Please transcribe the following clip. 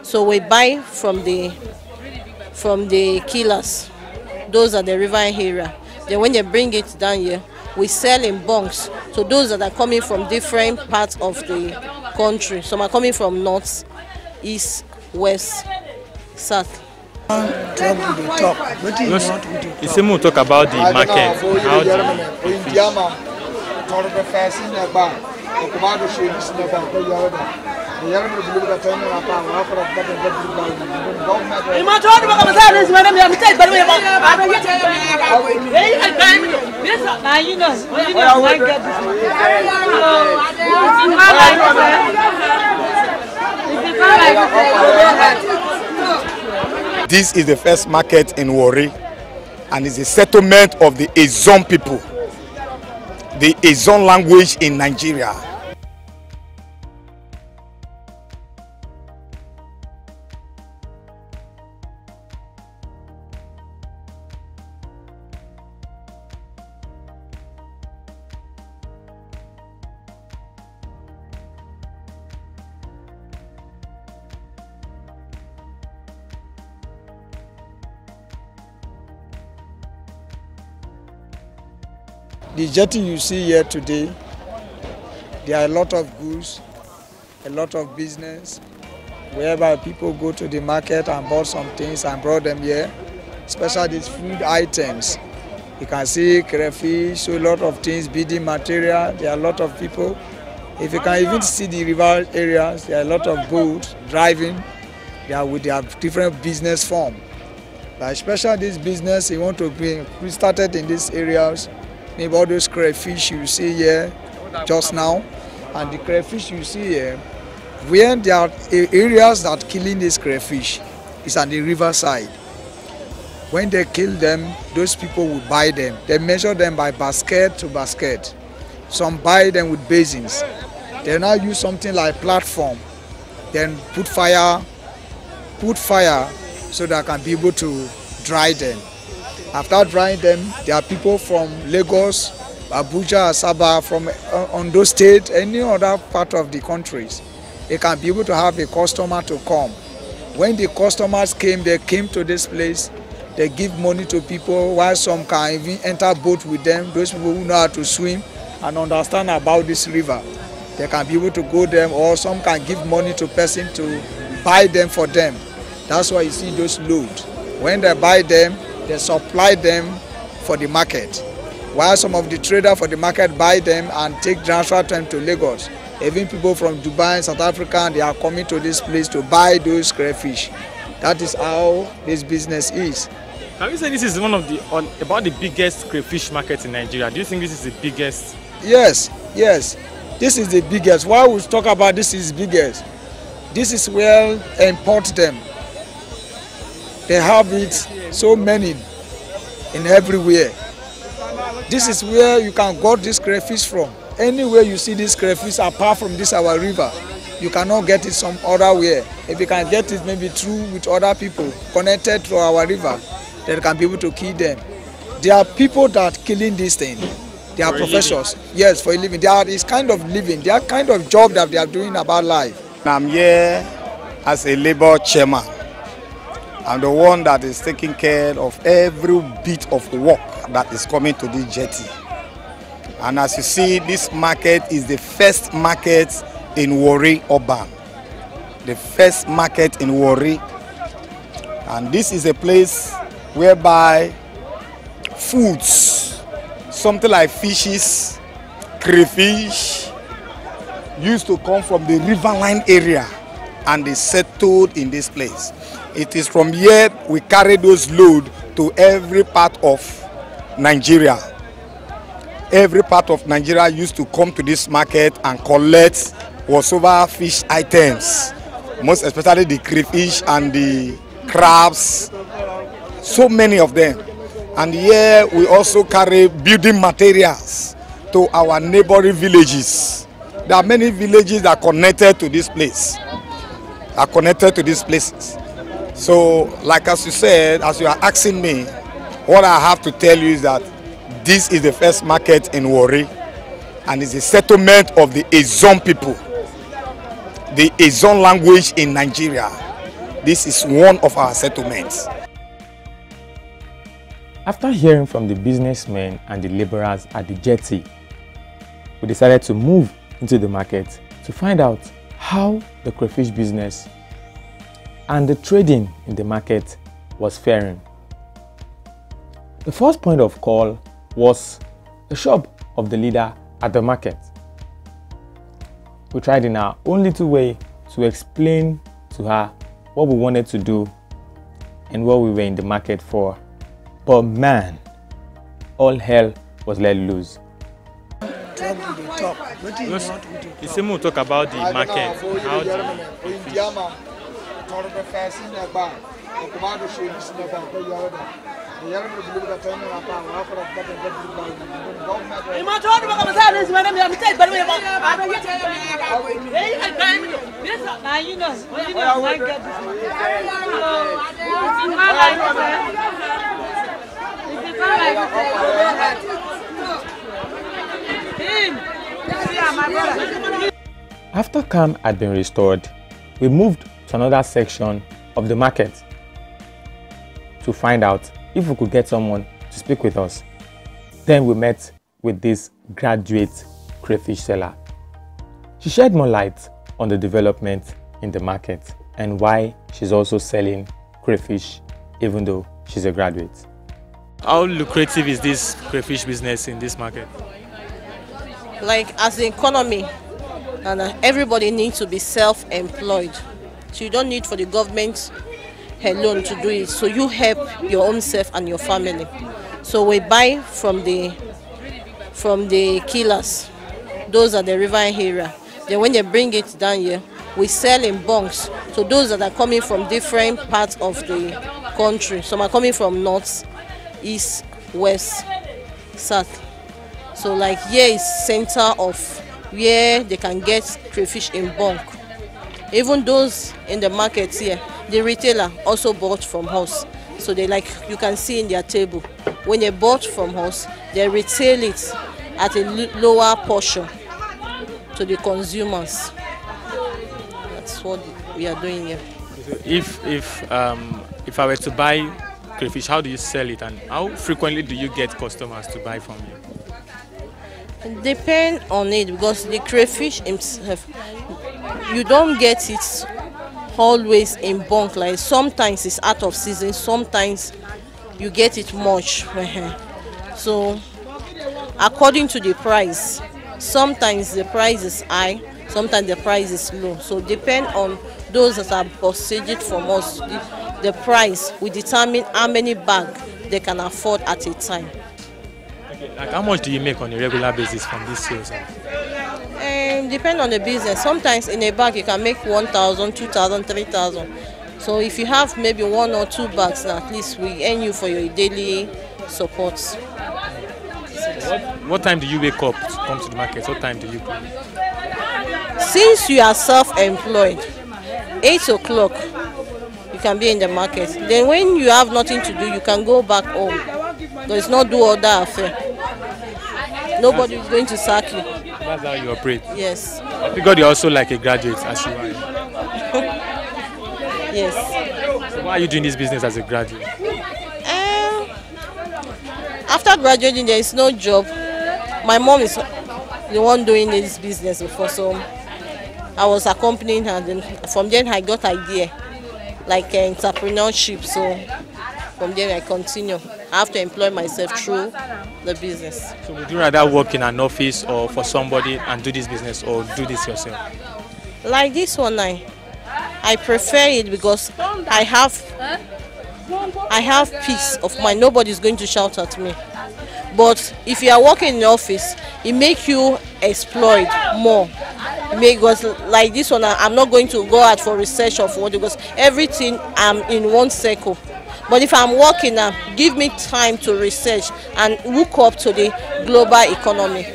So we buy from the killers. Those are the river area. Then when they bring it down here, we sell in bunks. So those that are coming from different parts of the country. Some are coming from north, east, west, south. It's a more talk about the market. How This is the first market in Warri, and it's a settlement of the Ijoh people, the Ijoh language in Nigeria. The jetty you see here today, there are a lot of goods, a lot of business, whereby people go to the market and bought some things and brought them here, especially these food items. You can see crayfish, so a lot of things, building material, there are a lot of people. If you can even see the river areas, there are a lot of boats driving, they have different business form. But especially this business, you want to bring, we started in these areas. Maybe all those crayfish you see here just now, and the crayfish you see here, where there are areas that killing these crayfish is on the riverside. When they kill them, those people will buy them. They measure them by basket to basket. Some buy them with basins. They now use something like platform, then put fire so that I can be able to dry them. After drying them, there are people from Lagos, Abuja, Asaba, from Ondo State, any other part of the countries. They can be able to have a customer to come. When the customers came, they came to this place, they give money to people, while some can even enter boat with them, those people who know how to swim and understand about this river. They can be able to go there, or some can give money to person to buy them for them. That's why you see those loads. When they buy them, they supply them for the market, while some of the traders for the market buy them and transfer them to Lagos. Even people from Dubai and South Africa, they are coming to this place to buy those crayfish. That is how this business is. Can you say this is one of about the biggest crayfish market in Nigeria? Do you think this is the biggest? Yes, this is the biggest. Why we talk about this is biggest? This is where they import them. They have it so many in everywhere. This is where you can get this crayfish from. Anywhere you see this crayfish apart from this our river, you cannot get it some other way. If you can get it maybe through with other people connected to our river, they can be able to kill them. There are people that killing this thing. They are professionals. Yes, for a living. It's kind of living. They are kind of job that they are doing about life. I'm here as a labor chairman. I'm the one that is taking care of every bit of work that is coming to this jetty. And as you see, this market is the first market in Warri Urban. The first market in Warri. And this is a place whereby foods, something like fishes, crayfish, used to come from the riverine area and they settled in this place. It is from here we carry those loads to every part of Nigeria. Every part of Nigeria used to come to this market and collect whatsoever fish items, most especially the crayfish and the crabs, so many of them. And here we also carry building materials to our neighboring villages. There are many villages that are connected to this place, So, like as you said, as you are asking me, what I have to tell you is that this is the first market in Warri, and it's a settlement of the Ijoh people, the Ijoh language in Nigeria. This is one of our settlements. After hearing from the businessmen and the laborers at the jetty, we decided to move into the market to find out how the crayfish business and the trading in the market was faring. The first point of call was the shop of the leader at the market. We tried in our own little way to explain to her what we wanted to do and what we were in the market for. But man, all hell was let loose. You say more talk about the market. How After calm had been restored, we moved to another section of the market to find out if we could get someone to speak with us. Then we met with this graduate crayfish seller. She shed more light on the development in the market and why she's also selling crayfish even though she's a graduate. How lucrative is this crayfish business in this market? Like as the economy, and everybody needs to be self-employed. So you don't need for the government alone to do it. So you help your own self and your family. So we buy from the killers. Those are the river area. Then when they bring it down here, we sell in bunks. So those that are coming from different parts of the country. Some are coming from north, east, west, south. So like here is center of where they can get crayfish in bulk. Even those in the market here, the retailer also bought from us. So they like, you can see in their table, when they bought from us, they retail it at a lower portion to the consumers. That's what we are doing here. If I were to buy crayfish, how do you sell it and how frequently do you get customers to buy from you? It depends on it, because the crayfish himself, you don't get it always in bulk. Like sometimes it's out of season, sometimes you get it much. So according to the price, sometimes the price is high, sometimes the price is low. So depend on those that are purchased from us. The price will determine how many bags they can afford at a time. Like how much do you make on a regular basis from these sales? Depend on the business. Sometimes in a bag you can make 1,000, 2,000, 3,000. So if you have maybe 1 or 2 bags, at least we earn you for your daily support. What time do you wake up to come to the market? What time do you come? Since you are self-employed, 8 o'clock you can be in the market. Then when you have nothing to do, you can go back home. There's no do or die affair. Nobody is going to sack you. That's how you operate? Yes. I figured you're also like a graduate as you are. Yes. So why are you doing this business as a graduate? After graduating, there is no job. My mom is the one doing this business before, so I was accompanying her. Then from then I got idea, like entrepreneurship. So from there I continue. I have to employ myself through the business. So would you rather work in an office or for somebody and do this business, or do this yourself? Like this one, I prefer it because I have peace of mind. Nobody's going to shout at me. But if you are working in the office, it makes you exploit more. Because like this one, I'm not going to go out for research of what, because everything I'm in one circle. But if I'm working now, give me time to research and hook up to the global economy.